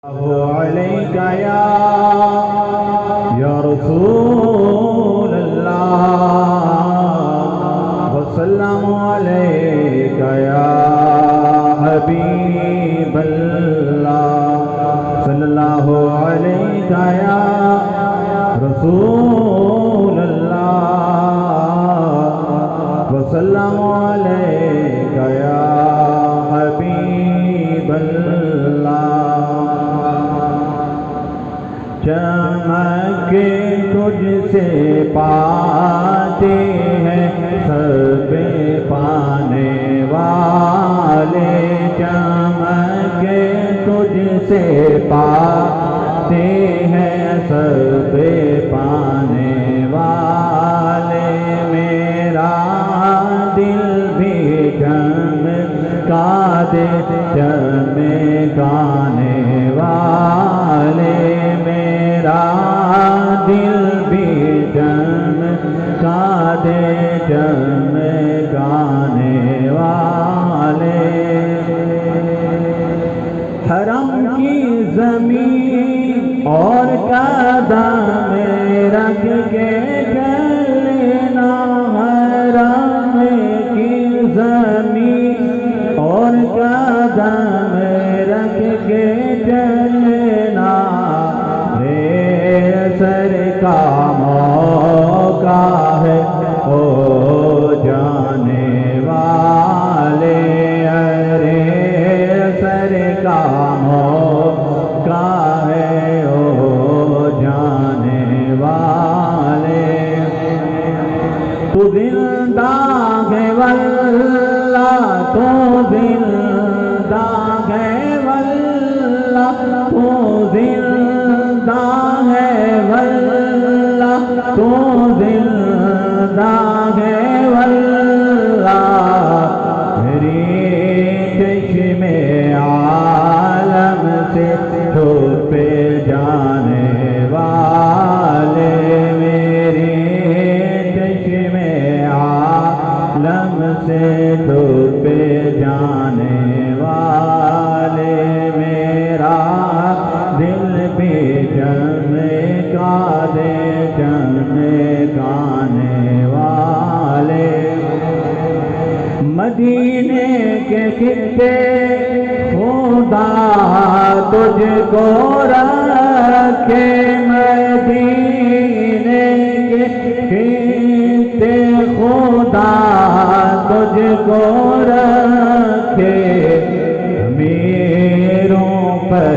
عليك يا رسول الله وسلم عليك يا حبيب الله صلى الله عليك يا رسول الله وسلم عليك يا حبيب الله چمک تجھ سے پاتے ہیں سب پانے والے چمک تجھ سے پاتے ہیں سب پانے والے میرا دل بھی چمکا دے چمکانے والے میرا دل بھی چمکا دے چمکانے والے حرم کی زمین اور قدم رکھ کے چلنا حرم کی زمین اور قدم رکھ کے چلنا سر کا موقع ہے او جانے والے ارے سر کا موقع ہے او جانے والے تو زندہ ہے واللہ تو زندہ ہے واللہ تو زندہ ہے واللہ تو زندہ ہے واللہ میری چشم عالم سے چھپ جانے والے میری چشم عالم سے چھپ جانے والے میرا دل بھی چمکا دے چمکانے والے مدینے کے خطے خدا تجھ کو رکھے مدینے کے خطے خدا تجھ کو رکھے امیروں پر